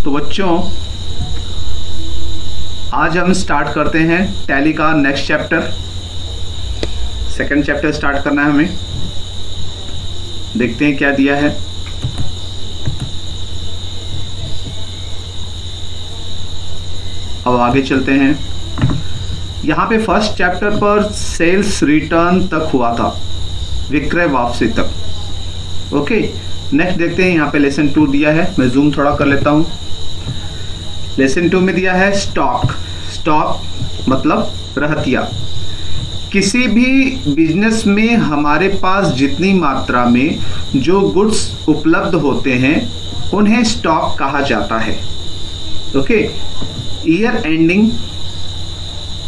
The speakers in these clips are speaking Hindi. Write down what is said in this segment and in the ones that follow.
तो बच्चों आज हम स्टार्ट करते हैं टैली का next chapter. Second chapter start करना है हमें। देखते हैं क्या दिया है। अब आगे चलते हैं। यहाँ पे फर्स्ट चैप्टर पर सेल्स रिटर्न तक हुआ था, विक्रय वापसी तक। ओके, नेक्स्ट देखते हैं। यहाँ पे लेसन 2 दिया है, मैं जूम थोड़ा कर लेता हूँ। लेसन 2 में दिया है स्टॉक। स्टॉक मतलब रहतिया। किसी भी बिजनेस में हमारे पास जितनी मात्रा में जो गुड्स उपलब्ध होते हैं उन्हें स्टॉक कहा जाता है। ओके, ईयर एंडिंग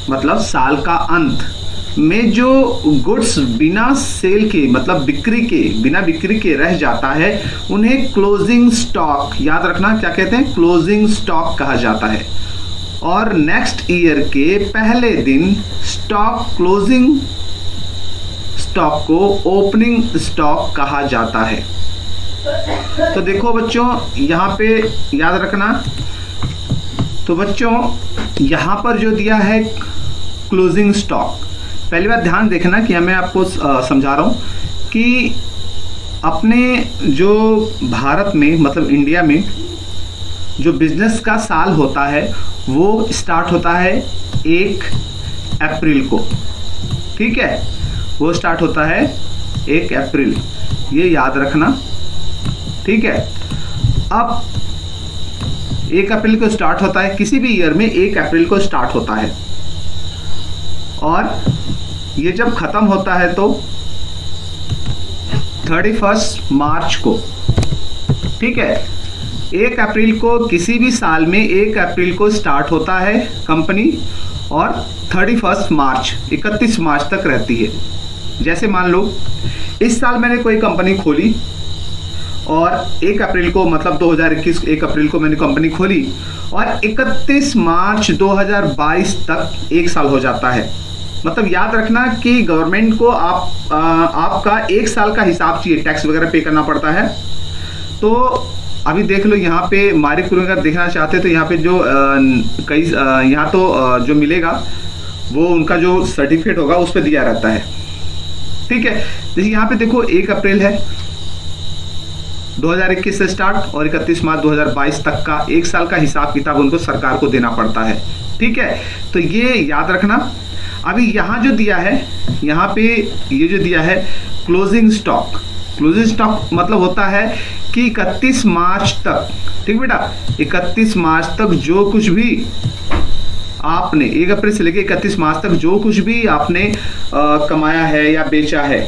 मतलब साल का अंत में जो गुड्स बिना सेल के मतलब बिना बिक्री के रह जाता है उन्हें क्लोजिंग स्टॉक, याद रखना क्या कहते हैं, क्लोजिंग स्टॉक कहा जाता है। और नेक्स्ट ईयर के पहले दिन स्टॉक क्लोजिंग स्टॉक को ओपनिंग स्टॉक कहा जाता है। तो देखो बच्चों, यहाँ पे याद रखना। तो बच्चों यहाँ पर जो दिया है क्लोजिंग स्टॉक, पहली बात ध्यान देखना कि मैं आपको समझा रहा हूँ कि अपने जो भारत में मतलब इंडिया में जो बिजनेस का साल होता है वो स्टार्ट होता है 1 अप्रैल को। ठीक है, वो स्टार्ट होता है 1 अप्रैल, ये याद रखना। ठीक है, अब 1 अप्रैल को स्टार्ट होता है, किसी भी ईयर में 1 अप्रैल को स्टार्ट होता है और ये जब खत्म होता है तो 31 मार्च को। ठीक है, 1 अप्रैल को किसी भी साल में 1 अप्रैल को स्टार्ट होता है कंपनी और 31 मार्च 31 मार्च तक रहती है। जैसे मान लो इस साल मैंने कोई कंपनी खोली और 1 अप्रैल को मतलब 2021 1 अप्रैल को मैंने कंपनी खोली और 31 मार्च 2022 तक 1 साल हो जाता है। मतलब याद रखना कि गवर्नमेंट को आपका 1 साल का हिसाब चाहिए, टैक्स वगैरह पे करना पड़ता है। तो अभी देख लो यहाँ पे मारिक अगर देखना चाहते तो यहाँ पे जो यहाँ तो जो मिलेगा वो उनका जो सर्टिफिकेट होगा उस पर दिया रहता है। ठीक है, जैसे यहाँ पे देखो 1 अप्रैल है 2021 से स्टार्ट और 31 मार्च 2022 तक का 1 साल का हिसाब किताब उनको सरकार को देना पड़ता है। ठीक है, तो ये याद रखना। अभी यहाँ जो दिया है, यहाँ पे ये जो दिया है क्लोजिंग स्टॉक। क्लोजिंग स्टॉक मतलब होता है कि 31 मार्च तक, ठीक बेटा, 31 मार्च तक जो कुछ भी आपने 1 अप्रैल से लेकर 31 मार्च तक जो कुछ भी आपने कमाया है या बेचा है,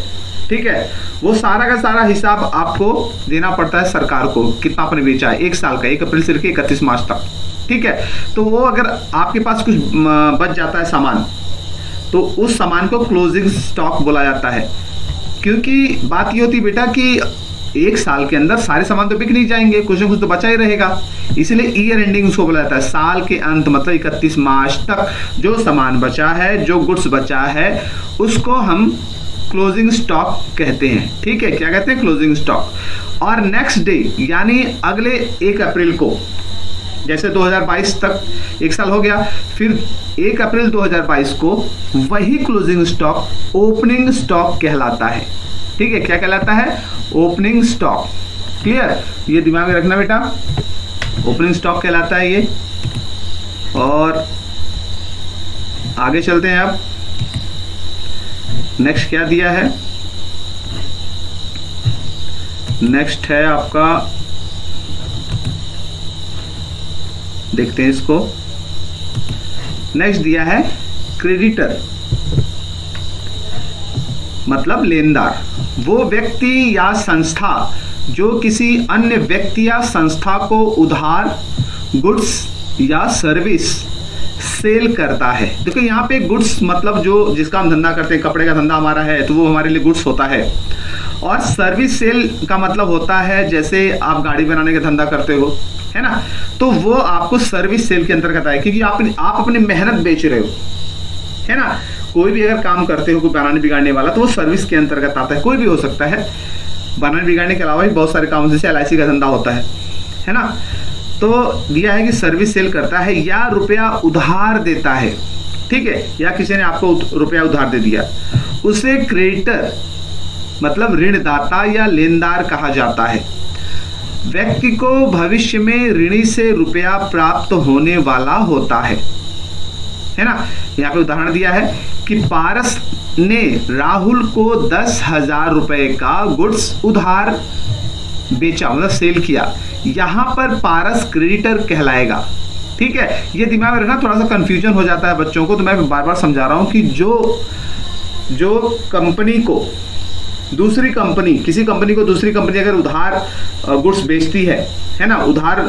ठीक है, वो सारा का सारा हिसाब आपको देना पड़ता है सरकार को। कितना आपने बेचा है 1 साल का, 1 अप्रैल से लेकर 31 मार्च तक। ठीक है, तो वो अगर आपके पास कुछ बच जाता है सामान तो उस सामान को क्लोजिंग स्टॉक बोला जाता है। क्योंकि बात ये होती है बेटा कि 1 साल के अंदर सारे सामान तो बिक नहीं जाएंगे, कुछ ना कुछ तो बचा ही रहेगा, इसलिए ईयर एंडिंग उसको बोला जाता है। साल के अंत मतलब 31 मार्च तक जो सामान बचा है, जो गुड्स बचा है, उसको हम क्लोजिंग स्टॉक कहते हैं। ठीक है, क्या कहते हैं, क्लोजिंग स्टॉक। और नेक्स्ट डे यानी अगले 1 अप्रैल को, जैसे 2022 तक 1 साल हो गया, फिर 1 अप्रैल 2022 को वही क्लोजिंग स्टॉक ओपनिंग स्टॉक कहलाता है। ठीक है, क्या कहलाता है, ओपनिंग स्टॉक। क्लियर, ये दिमाग में रखना बेटा, ओपनिंग स्टॉक कहलाता है ये। और आगे चलते हैं। अब नेक्स्ट क्या दिया है, नेक्स्ट है आपका, देखते हैं इसको। नेक्स्ट दिया है क्रेडिटर मतलब लेनदार, वो व्यक्ति या संस्था जो किसी अन्य व्यक्ति या संस्था को उधार गुड्स या सर्विस सेल करता है। देखो यहाँ पे गुड्स मतलब जो जिसका हम धंधा करते हैं, कपड़े का धंधा हमारा है तो वो हमारे लिए गुड्स होता है। और सर्विस सेल का मतलब होता है जैसे आप गाड़ी बनाने का धंधा करते हो, है ना, तो वो आपको सर्विस सेल के अंतर्गत आए, क्योंकि आप अपनी मेहनत बेच रहे हो, है ना। कोई भी अगर काम करते हो, कोई बनाने बिगाड़ने वाला, तो वो सर्विस के अंतर्गत आता है। कोई भी हो सकता है, बनाने बिगाड़ने के अलावा भी बहुत सारे काम, जैसे LIC का धंधा होता है ना। तो दिया है कि सर्विस सेल करता है या रुपया उधार देता है, ठीक है, या किसी ने आपको रुपया उधार दे दिया, उसे क्रेडिटर मतलब ऋणदाता या लेनदार कहा जाता है। व्यक्ति को भविष्य में ऋणी से रुपया प्राप्त होने वाला होता है ना। यहाँ पे उदाहरण दिया है कि पारस ने राहुल को 10,000 रुपए का गुड्स उधार बेचा मतलब सेल किया। यहाँ पर पारस क्रेडिटर कहलाएगा, ठीक है। ये दिमाग में रखना, थोड़ा सा कंफ्यूजन हो जाता है बच्चों को, तो मैं बार बार समझा रहा हूँ कि जो कंपनी को दूसरी कंपनी, किसी कंपनी को दूसरी कंपनी अगर उधार गुड्स बेचती है ना, उधार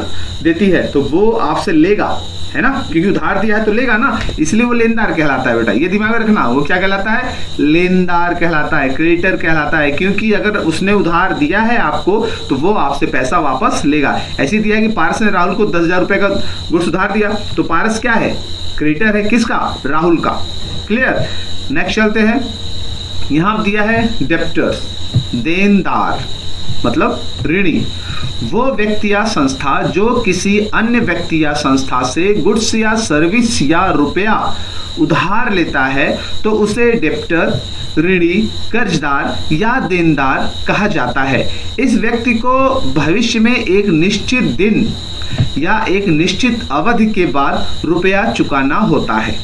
देती है, तो वो आपसे लेगा, है ना, क्योंकि उधार दिया है तो लेगा ना, इसलिए वो लेनदार कहलाता है बेटा। ये दिमाग में रखना, वो क्या कहलाता है, लेनदार कहलाता है, क्रेडिटर कहलाता है, क्योंकि अगर उसने उधार दिया है आपको तो वो आपसे पैसा वापस लेगा। ऐसे दिया है कि पारस ने राहुल को 10,000 रुपए का गुड्स उधार दिया, तो पारस क्या है, क्रेडिटर है, किसका, राहुल का। क्लियर। नेक्स्ट चलते हैं। यहां दिया है डेप्टर्स, देनदार मतलब ऋणी, वो व्यक्ति या संस्था जो किसी अन्य व्यक्ति या संस्था से गुड्स या सर्विस या रुपया उधार लेता है तो उसे डेप्टर, ऋणी, कर्जदार या देनदार कहा जाता है। इस व्यक्ति को भविष्य में एक निश्चित दिन या एक निश्चित अवधि के बाद रुपया चुकाना होता है,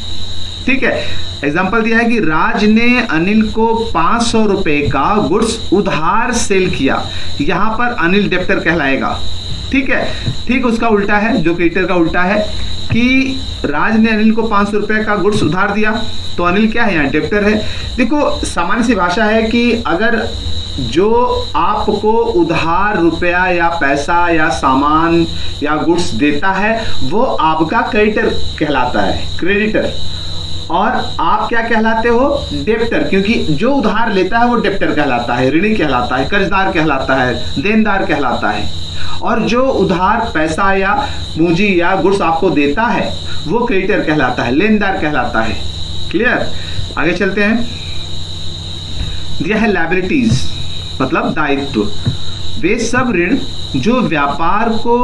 ठीक है। एग्जाम्पल दिया है कि राज ने अनिल को 500 रुपए का गुड्स उधार सेल किया। यहां पर अनिल डेप्टर कहलाएगा, ठीक है। ठीक उसका उल्टा है, जो क्रेडिटर का उल्टा है कि राज ने अनिल को 500 रुपए का गुड्स उधार दिया, तो अनिल क्या है, यहाँ डेप्टर है। देखो सामान्य सी भाषा है कि अगर जो आपको उधार रुपया या पैसा या सामान या गुड्स देता है वो आपका क्रेडिटर कहलाता है, क्रेडिटर, और आप क्या कहलाते हो, डेप्टर, क्योंकि जो उधार लेता है वो डेप्टर कहलाता है, ऋणी कहलाता है, कर्जदार कहलाता है, देनदार कहलाता है, और जो उधार पैसा या पूंजी या गुड्स आपको देता है वो क्रेडिटर कहलाता है, लेनदार कहलाता है। क्लियर। आगे चलते हैं। दिया है लायबिलिटीज मतलब दायित्व, वे सब ऋण जो व्यापार को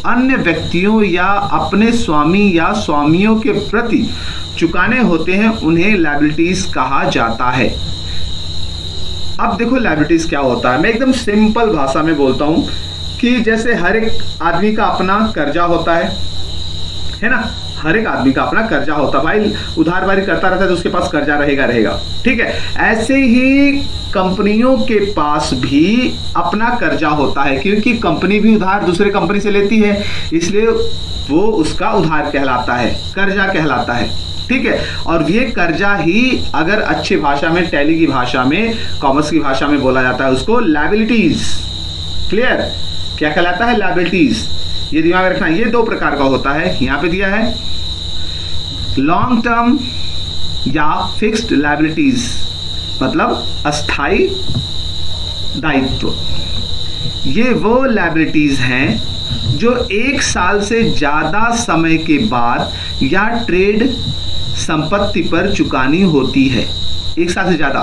अन्य व्यक्तियों या अपने स्वामी या स्वामियों के प्रति चुकाने होते हैं उन्हें लायबिलिटीज कहा जाता है। अब देखो लायबिलिटीज क्या होता है, मैं एकदम सिंपल भाषा में बोलता हूं कि जैसे हर एक आदमी का अपना कर्जा होता है ना, हर एक आदमी का अपना कर्जा होता है, भाई उधारबारी करता रहता है तो उसके पास कर्जा रहेगा, ठीक है। ऐसे ही कंपनियों के पास भी अपना कर्जा होता है, क्योंकि कंपनी भी उधार दूसरे कंपनी से लेती है, इसलिए वो उसका उधार कहलाता है, कर्जा कहलाता है, ठीक है। और ये कर्जा ही अगर अच्छी भाषा में, टैली की भाषा में, कॉमर्स की भाषा में बोला जाता है उसको लायबिलिटीज। क्लियर। क्या कहलाता है, लायबिलिटीज। ये दिमाग में रखना, ये दो प्रकार का होता है। यहां पे दिया है लॉन्ग टर्म या फिक्स्ड लायबिलिटीज मतलब अस्थाई दायित्व। ये वो लायबिलिटीज हैं जो 1 साल से ज्यादा समय के बाद या ट्रेड संपत्ति पर चुकानी होती है, 1 साल से ज्यादा।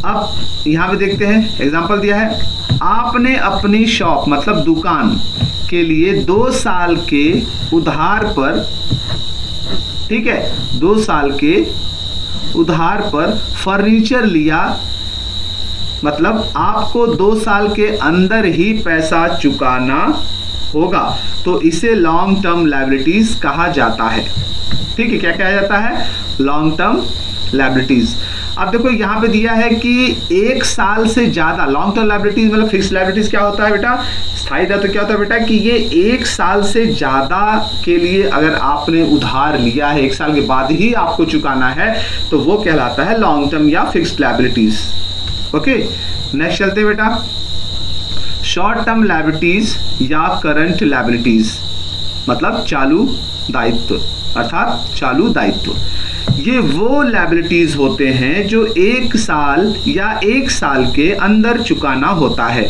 अब यहां पे देखते हैं, एग्जांपल दिया है, आपने अपनी शॉप मतलब दुकान के लिए 2 साल के उधार पर, ठीक है, 2 साल के उधार पर फर्नीचर लिया, मतलब आपको 2 साल के अंदर ही पैसा चुकाना होगा, तो इसे लॉन्ग टर्म लायबिलिटीज कहा जाता है, ठीक है। क्या कहा जाता है, लॉन्ग टर्म लायबिलिटीज। अब देखो यहाँ पे दिया है कि 1 साल से ज्यादा, लॉन्ग टर्म लायबिलिटीज मतलब फिक्स्ड लायबिलिटीज क्या होता है बेटा, स्थायी दायित्व क्या होता है बेटा, कि ये 1 साल से ज्यादा के लिए अगर आपने उधार लिया है, 1 साल के बाद ही आपको चुकाना है, तो वो कहलाता है लॉन्ग टर्म या फिक्स्ड लायबिलिटीज। ओके। नेक्स्ट चलते हैं बेटा, शॉर्ट टर्म लायबिलिटीज या करंट लायबिलिटीज मतलब चालू दायित्व अर्थात चालू दायित्व। ये वो लायबिलिटीज होते हैं जो 1 साल या 1 साल के अंदर चुकाना होता है।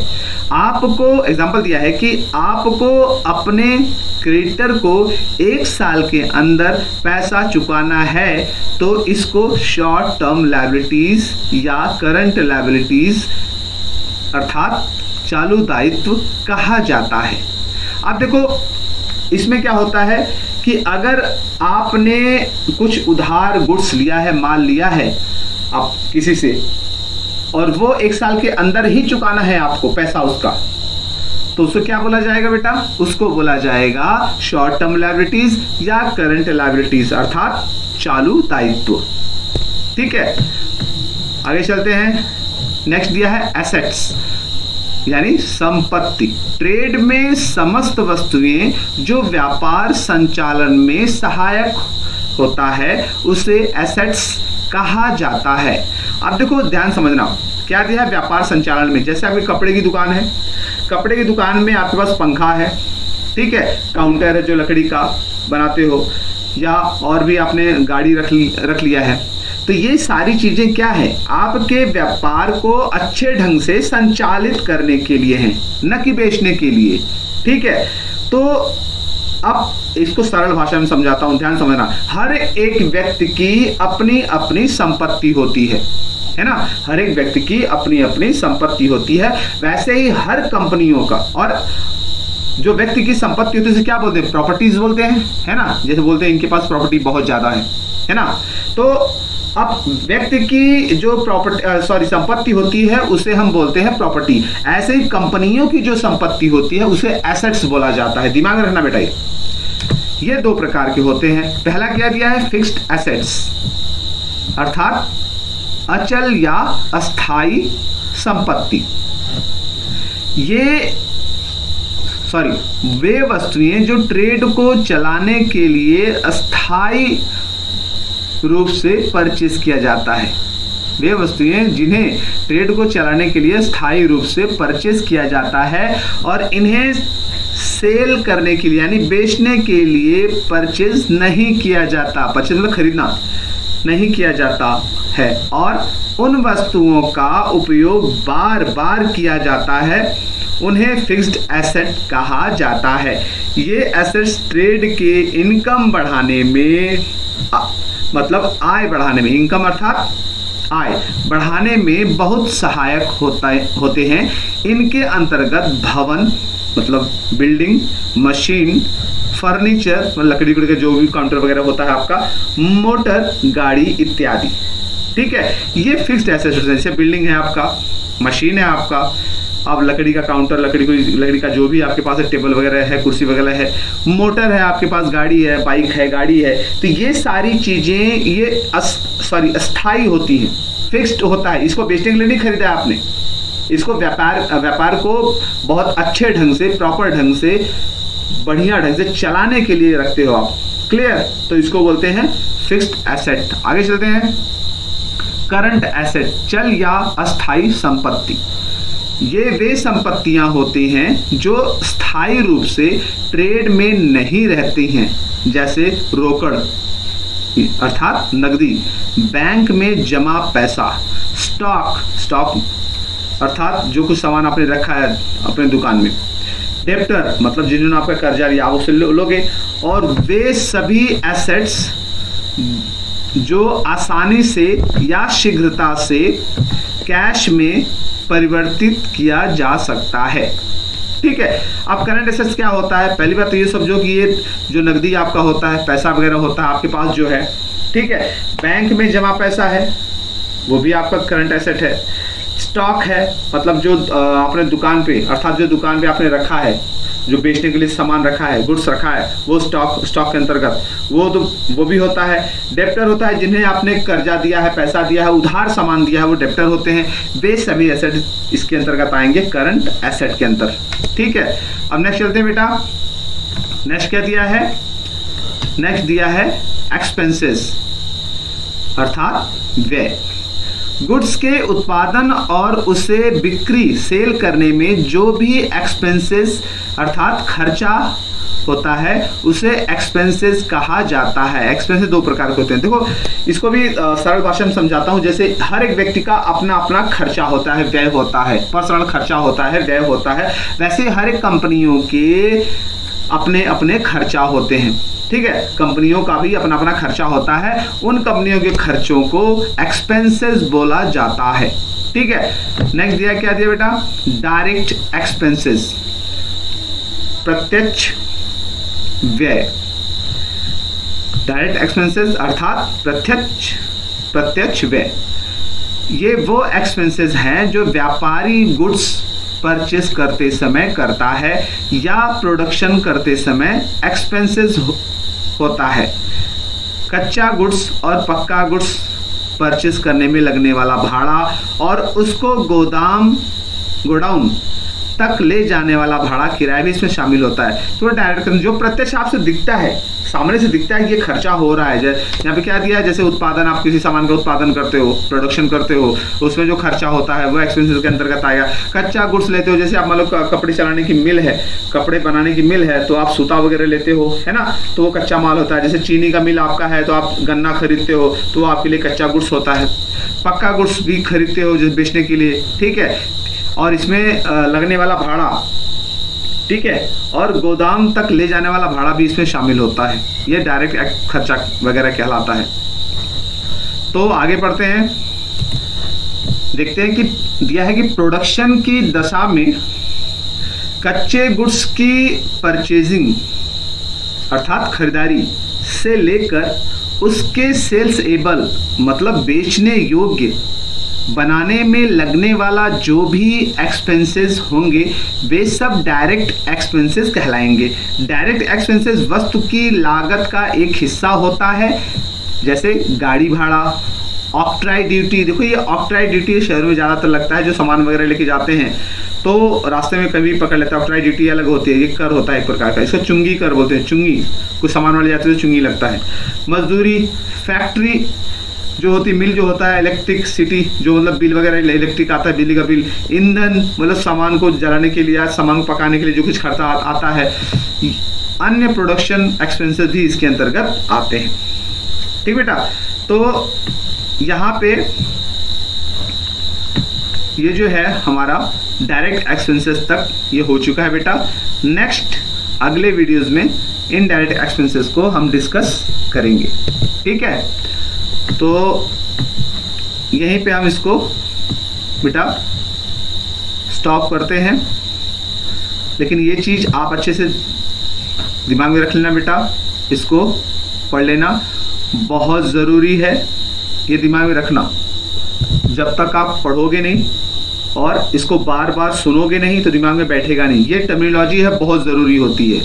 आपको एग्जांपल दिया है कि आपको अपने क्रेडिटर को 1 साल के अंदर पैसा चुकाना है, तो इसको शॉर्ट टर्म लायबिलिटीज या करंट लायबिलिटीज अर्थात चालू दायित्व कहा जाता है। अब देखो इसमें क्या होता है कि अगर आपने कुछ उधार गुड्स लिया है, माल लिया है आप किसी से, और वो 1 साल के अंदर ही चुकाना है आपको पैसा उसका, तो उसको क्या बोला जाएगा बेटा? उसको बोला जाएगा शॉर्ट टर्म लायबिलिटीज या करंट लायबिलिटीज, अर्थात चालू दायित्व। ठीक है, आगे चलते हैं। नेक्स्ट दिया है एसेट्स, यानी संपत्ति। ट्रेड में समस्त वस्तुएं जो व्यापार संचालन में सहायक होता है उसे एसेट्स कहा जाता है। अब देखो ध्यान समझना, क्या दिया है व्यापार संचालन में? जैसे आपकी कपड़े की दुकान है, कपड़े की दुकान में आपके पास पंखा है, ठीक है, काउंटर है जो लकड़ी का बनाते हो, या और भी आपने गाड़ी रख लिया है, तो ये सारी चीजें क्या है? आपके व्यापार को अच्छे ढंग से संचालित करने के लिए हैं, न कि बेचने के लिए। ठीक है, तो अब इसको सरल भाषा में समझाता हूं, ध्यान समझना। हर एक व्यक्ति की अपनी अपनी संपत्ति होती है ना? हर एक व्यक्ति की अपनी अपनी संपत्ति होती है। वैसे ही हर कंपनियों का, और जो व्यक्ति की संपत्ति होती है उसे क्या बोलते हैं? प्रॉपर्टीज बोलते हैं, है ना? जैसे बोलते हैं इनके पास प्रॉपर्टी बहुत ज्यादा है ना? तो अब व्यक्ति की जो संपत्ति होती है उसे हम बोलते हैं प्रॉपर्टी। ऐसे ही कंपनियों की जो संपत्ति होती है उसे एसेट्स बोला जाता है। दिमाग में रखना बेटा, ये 2 प्रकार के होते हैं। पहला क्या दिया है? फिक्स्ड एसेट्स, अर्थात अचल या अस्थाई संपत्ति। वे वस्तुएं जो ट्रेड को चलाने के लिए अस्थाई रूप से परचेज किया जाता है। वे वस्तुएं जिन्हें ट्रेड को चलाने के लिए स्थायी रूप से परचेज किया जाता है और इन्हें सेल करने के लिए यानी बेचने के लिए परचेज नहीं किया जाता, परचेज मतलब खरीदना नहीं किया जाता है, और उन वस्तुओं का उपयोग बार बार किया जाता है, उन्हें फिक्स्ड एसेट कहा जाता है। ये एसेट्स ट्रेड के इनकम बढ़ाने में मतलब आय बढ़ाने में, इनकम अर्थात आय बढ़ाने में बहुत सहायक होते हैं। इनके अंतर्गत भवन मतलब बिल्डिंग, मशीन, फर्नीचर मतलब लकड़ी का जो भी काउंटर वगैरह होता है आपका, मोटर, गाड़ी इत्यादि। ठीक है, ये फिक्स्ड एसेट्स हैं। जैसे बिल्डिंग है आपका, मशीन है आपका, अब लकड़ी का काउंटर, लकड़ी का जो भी आपके पास है, टेबल वगैरह है, कुर्सी वगैरह है, मोटर है आपके पास, गाड़ी है, बाइक है, गाड़ी है, तो ये सारी चीजें ये अस्थाई होती हैं, फिक्स्ड होता है। इसको बेचने के लिए नहीं खरीदा आपने, इसको व्यापार को बहुत अच्छे ढंग से, प्रॉपर ढंग से, बढ़िया ढंग से चलाने के लिए रखते हो आप। क्लियर? तो इसको बोलते हैं फिक्स्ड एसेट। आगे चलते हैं। करंट एसेट, चल या अस्थाई संपत्ति। ये वे संपत्तियां होती हैं जो स्थायी रूप से ट्रेड में नहीं रहती हैं, जैसे रोकड़ अर्थात नकदी, बैंक में जमा पैसा, स्टॉक अर्थात जो कुछ सामान आपने रखा है अपने दुकान में, डेप्टर मतलब जिन्होंने आपका कर्जा लिया आप उससे लोगे, और वे सभी एसेट्स जो आसानी से या शीघ्रता से कैश में परिवर्तित किया जा सकता है। ठीक है, अब करंट एसेट्स क्या होता है? पहली बात तो ये समझो कि ये जो नकदी आपका होता है, पैसा वगैरह होता है आपके पास जो है, ठीक है, बैंक में जमा पैसा है वो भी आपका करंट एसेट है। स्टॉक है मतलब जो आपने दुकान पे अर्थात जो दुकान पे आपने रखा है, जो बेचने के लिए सामान रखा है, गुड्स रखा है, वो स्टॉक के अंतर्गत वो भी होता है। डेप्टर होता है जिन्हें आपने कर्जा दिया है, पैसा दिया है, उधार सामान दिया है, वो डेप्टर होते हैं। वे सभी एसेट इसके अंतर्गत आएंगे करंट एसेट के अंदर। ठीक है, अब नेक्स्ट चलते हैं बेटा। नेक्स्ट क्या दिया है? नेक्स्ट दिया है एक्सपेंसेस अर्थात व्यय। गुड्स के उत्पादन और उसे बिक्री सेल करने में जो भी एक्सपेंसेस अर्थात खर्चा होता है उसे एक्सपेंसेस कहा जाता है। एक्सपेंसेस 2 प्रकार के होते हैं। देखो इसको भी सरल भाषा में समझाता हूं। जैसे हर एक व्यक्ति का अपना अपना खर्चा होता है, व्यय होता है, पर्सनल खर्चा होता है, व्यय होता है। वैसे हर एक कंपनियों के अपने अपने खर्चा होते हैं। ठीक है, कंपनियों का भी अपना अपना खर्चा होता है। उन कंपनियों के खर्चों को एक्सपेंसेस बोला जाता है। ठीक है, नेक्स्ट दिया क्या दिया बेटा? डायरेक्ट एक्सपेंसेस, प्रत्यक्ष व्यय। डायरेक्ट एक्सपेंसेस अर्थात प्रत्यक्ष व्यय, ये वो एक्सपेंसेस हैं जो व्यापारी गुड्स परचेस करते समय करता है या प्रोडक्शन करते समय एक्सपेंसेस होता है। कच्चा गुड्स और पक्का गुड्स परचेस करने में लगने वाला भाड़ा और उसको गोडाउन तक ले जाने वाला भाड़ा, किराया भी इसमें शामिल होता है। तो डायरेक्ट जो प्रत्यक्ष आपसे दिखता है, सामने से दिखता है कि ये खर्चा हो रहा है। यहाँ पे क्या दिया है, जैसे उत्पादन, आप किसी सामान का उत्पादन करते हो, प्रोडक्शन करते हो, उसमें जो खर्चा होता है वो एक्सपेंसेस के अंतर्गत आएगा। कच्चा गुड्स लेते हो, जैसे आप मान लो कपड़े चलाने की मिल है, कपड़े बनाने की मिल है, तो आप सूता वगैरह लेते हो, है ना, तो वो कच्चा माल होता है। जैसे चीनी का मिल आपका है तो आप गन्ना खरीदते हो, तो वो आपके लिए कच्चा गुड्स होता है। पक्का गुड्स भी खरीदते हो जो बेचने के लिए, ठीक है, और इसमें लगने वाला भाड़ा, ठीक है, और गोदाम तक ले जाने वाला भाड़ा भी इसमें शामिल होता है। ये डायरेक्ट खर्चा वगैरह कहलाता है। तो आगे बढ़ते हैं, देखते हैं कि दिया है कि प्रोडक्शन की दशा में कच्चे गुड्स की परचेजिंग अर्थात खरीदारी से लेकर उसके सेल्स एबल मतलब बेचने योग्य बनाने में लगने वाला जो भी एक्सपेंसेस होंगे वे सब डायरेक्ट एक्सपेंसेस कहलाएंगे। डायरेक्ट एक्सपेंसेस वस्तु की लागत का एक हिस्सा होता है, जैसे गाड़ी भाड़ा, ऑक्ट्राई ड्यूटी। देखो ये ऑक्ट्राई ड्यूटी शहर में ज़्यादातर लगता है, जो सामान वगैरह लेके जाते हैं तो रास्ते में कभी पकड़ लेता है। ऑक्ट्राई ड्यूटी अलग होती है, ये कर होता है एक प्रकार का, इसको चुंगी कर बोलते हैं। चुंगी, कुछ सामान वाले जाते हैं तो चुंगी लगता है। मजदूरी, फैक्ट्री जो होती, मिल जो होता है, इलेक्ट्रिसिटी जो मतलब बिल वगैरह इलेक्ट्रिक आता है, बिजली का बिल, ईंधन मतलब सामान को जलाने के लिए या सामान को पकाने के लिए जो कुछ खर्चा आता है, अन्य प्रोडक्शन एक्सपेंसेस भी इसके अंतर्गत आते हैं। ठीक बेटा, तो यहाँ पे ये जो है हमारा डायरेक्ट एक्सपेंसेस तक ये हो चुका है बेटा। नेक्स्ट अगले वीडियोस में इनडायरेक्ट एक्सपेंसेस को हम डिस्कस करेंगे, ठीक है। तो यहीं पे हम इसको बेटा स्टॉप करते हैं, लेकिन ये चीज़ आप अच्छे से दिमाग में रख लेना बेटा, इसको पढ़ लेना बहुत ज़रूरी है। ये दिमाग में रखना, जब तक आप पढ़ोगे नहीं और इसको बार बार सुनोगे नहीं तो दिमाग में बैठेगा नहीं। ये टर्मिनोलॉजी है, बहुत ज़रूरी होती है,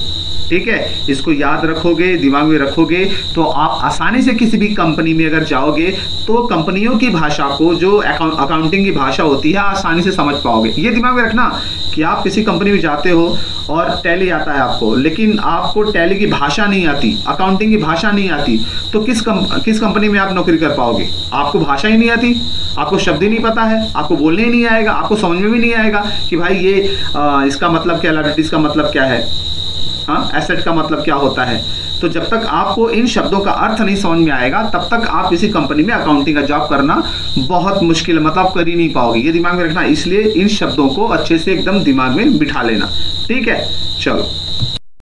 ठीक है। इसको याद रखोगे, दिमाग में रखोगे तो आप आसानी से किसी भी कंपनी में अगर जाओगे तो कंपनियों की भाषा को, जो अकाउंटिंग की भाषा होती है, आसानी से समझ पाओगे। ये दिमाग में रखना कि आप किसी कंपनी में जाते हो और टैली आता है आपको, लेकिन आपको टैली की भाषा नहीं आती, अकाउंटिंग की भाषा नहीं आती, तो किस कंपनी में आप नौकरी कर पाओगे? आपको भाषा ही नहीं आती, आपको शब्द ही नहीं पता है, आपको बोलने ही नहीं आएगा, आपको समझ में भी नहीं आएगा कि भाई ये इसका मतलब क्या, लायबिलिटीज का मतलब क्या है, हाँ, एसेट का मतलब क्या होता है। तो जब तक आपको इन शब्दों का अर्थ नहीं समझ में आएगा तब तक आप किसी कंपनी में अकाउंटिंग का जॉब करना बहुत मुश्किल है, मतलब कर ही नहीं पाओगे। ये दिमाग में रखना, इसलिए इन शब्दों को अच्छे से एकदम दिमाग में बिठा लेना, ठीक है। चलो।